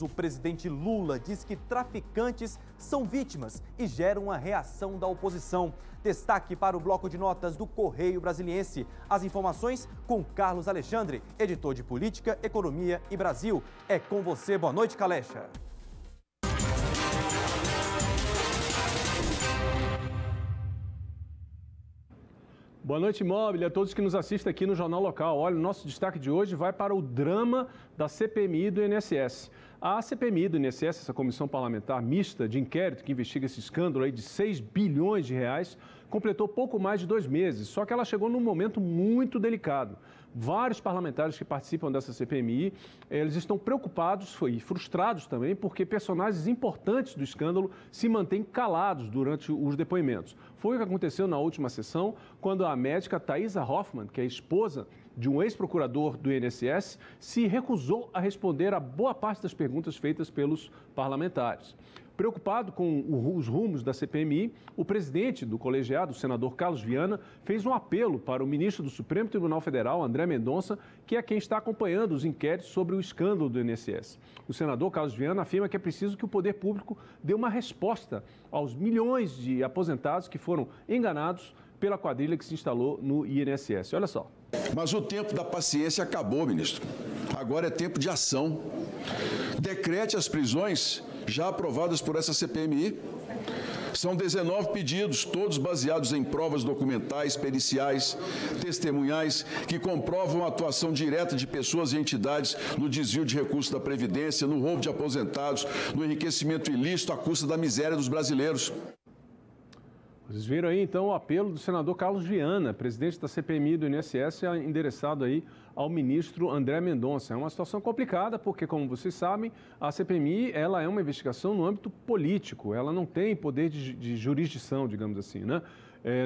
O presidente Lula diz que traficantes são vítimas e geram uma reação da oposição. Destaque para o bloco de notas do Correio Brasiliense. As informações com Carlos Alexandre, editor de Política, Economia e Brasil. É com você. Boa noite, Calecha. Boa noite, Mobile, a todos que nos assistem aqui no Jornal Local. Olha, o nosso destaque de hoje vai para o drama da CPMI do INSS. A CPMI do INSS, essa comissão parlamentar mista de inquérito que investiga esse escândalo aí de 6 bilhões de reais, completou pouco mais de 2 meses, só que ela chegou num momento muito delicado. Vários parlamentares que participam dessa CPMI, eles estão preocupados e frustrados também porque personagens importantes do escândalo se mantêm calados durante os depoimentos. Foi o que aconteceu na última sessão, quando a médica Thaisa Hoffmann, que é esposa de um ex-procurador do INSS, se recusou a responder a boa parte das perguntas feitas pelos parlamentares. Preocupado com os rumos da CPMI, o presidente do colegiado, o senador Carlos Viana, fez um apelo para o ministro do Supremo Tribunal Federal, André Mendonça, que é quem está acompanhando os inquéritos sobre o escândalo do INSS. O senador Carlos Viana afirma que é preciso que o poder público dê uma resposta aos milhões de aposentados que foram enganados pela quadrilha que se instalou no INSS. Olha só. Mas o tempo da paciência acabou, ministro. Agora é tempo de ação. Decrete as prisões já aprovadas por essa CPMI. São 19 pedidos, todos baseados em provas documentais, periciais, testemunhais, que comprovam a atuação direta de pessoas e entidades no desvio de recursos da Previdência, no roubo de aposentados, no enriquecimento ilícito à custa da miséria dos brasileiros. Vocês viram aí, então, o apelo do senador Carlos Viana, presidente da CPMI do INSS, endereçado aí ao ministro André Mendonça. É uma situação complicada porque, como vocês sabem, a CPMI ela é uma investigação no âmbito político, ela não tem poder de jurisdição, digamos assim, né?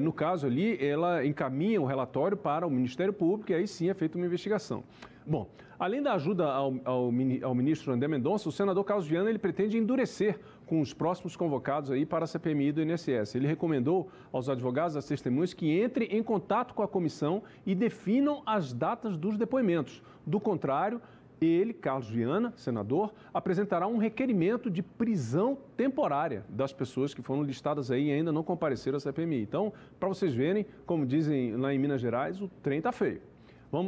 No caso ali, ela encaminha o relatório para o Ministério Público e aí sim é feita uma investigação. Bom, além da ajuda ao ministro André Mendonça, o senador Carlos Viana ele pretende endurecer com os próximos convocados aí para a CPMI do INSS. Ele recomendou aos advogados, às testemunhas, que entrem em contato com a comissão e definam as datas dos depoimentos. Do contrário, ele, Carlos Viana, senador, apresentará um requerimento de prisão temporária das pessoas que foram listadas aí e ainda não compareceram à CPMI. Então, para vocês verem, como dizem lá em Minas Gerais, o trem está feio.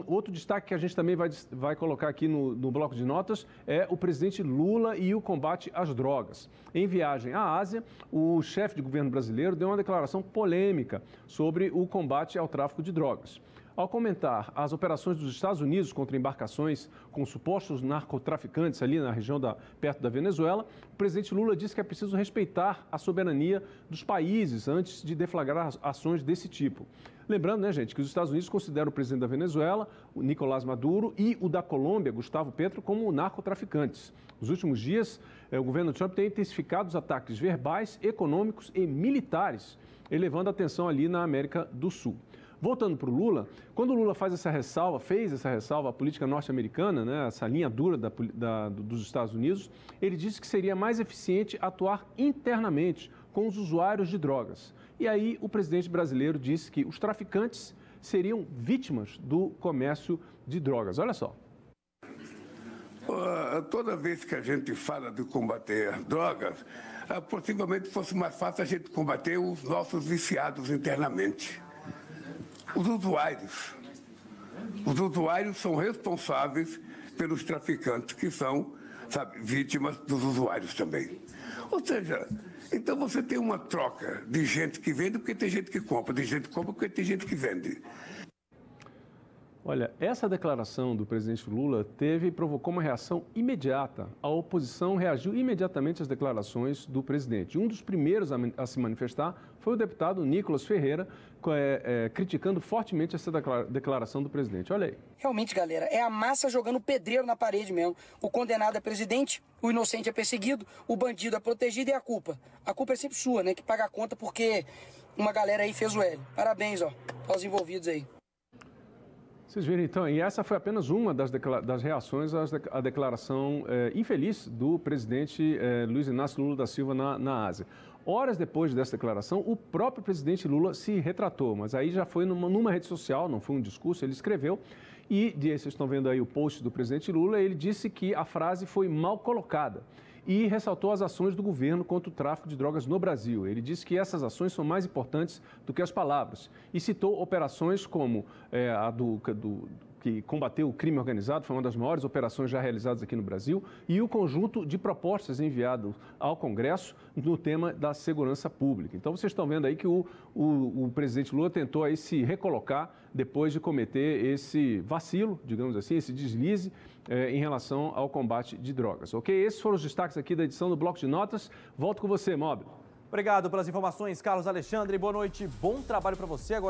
Outro destaque que a gente também vai colocar aqui no bloco de notas é o presidente Lula e o combate às drogas. Em viagem à Ásia, o chefe de governo brasileiro deu uma declaração polêmica sobre o combate ao tráfico de drogas. Ao comentar as operações dos Estados Unidos contra embarcações com supostos narcotraficantes ali na região perto da Venezuela, o presidente Lula disse que é preciso respeitar a soberania dos países antes de deflagrar ações desse tipo. Lembrando, né, gente, que os Estados Unidos consideram o presidente da Venezuela, o Nicolás Maduro, e o da Colômbia, Gustavo Petro, como narcotraficantes. Nos últimos dias, o governo Trump tem intensificado os ataques verbais, econômicos e militares, elevando a tensão ali na América do Sul. Voltando para o Lula, quando o Lula fez essa ressalva à política norte-americana, né, essa linha dura dos Estados Unidos, ele disse que seria mais eficiente atuar internamente com os usuários de drogas. E aí o presidente brasileiro disse que os traficantes seriam vítimas do comércio de drogas. Olha só. Toda vez que a gente fala de combater as drogas, possivelmente fosse mais fácil a gente combater os nossos viciados internamente. Os usuários são responsáveis pelos traficantes, que são, vítimas dos usuários também. Ou seja, então você tem uma troca de gente que vende porque tem gente que compra, de gente que compra porque tem gente que vende. Olha, essa declaração do presidente Lula provocou uma reação imediata. A oposição reagiu imediatamente às declarações do presidente. Um dos primeiros a se manifestar foi o deputado Nicolas Ferreira, criticando fortemente essa declaração do presidente. Olha aí. Realmente, galera, é a massa jogando pedreiro na parede mesmo. O condenado é presidente, o inocente é perseguido, o bandido é protegido e a culpa? A culpa é sempre sua, né? Que paga a conta porque uma galera aí fez o L. Parabéns, aos envolvidos aí. Vocês viram então, e essa foi apenas uma das reações à declaração infeliz do presidente Luiz Inácio Lula da Silva na Ásia. Horas depois dessa declaração, o próprio presidente Lula se retratou, mas aí já foi numa rede social, não foi um discurso, ele escreveu E, vocês estão vendo aí o post do presidente Lula, ele disse que a frase foi mal colocada e ressaltou as ações do governo contra o tráfico de drogas no Brasil. Ele disse que essas ações são mais importantes do que as palavras e citou operações como a que combateu o crime organizado, foi uma das maiores operações já realizadas aqui no Brasil, e o conjunto de propostas enviadas ao Congresso no tema da segurança pública. Então, vocês estão vendo aí que o presidente Lula tentou aí se recolocar depois de cometer esse vacilo, digamos assim, esse deslize em relação ao combate de drogas. Ok? Esses foram os destaques aqui da edição do Bloco de Notas. Volto com você, Móbil. Obrigado pelas informações, Carlos Alexandre. Boa noite, bom trabalho para você. Agora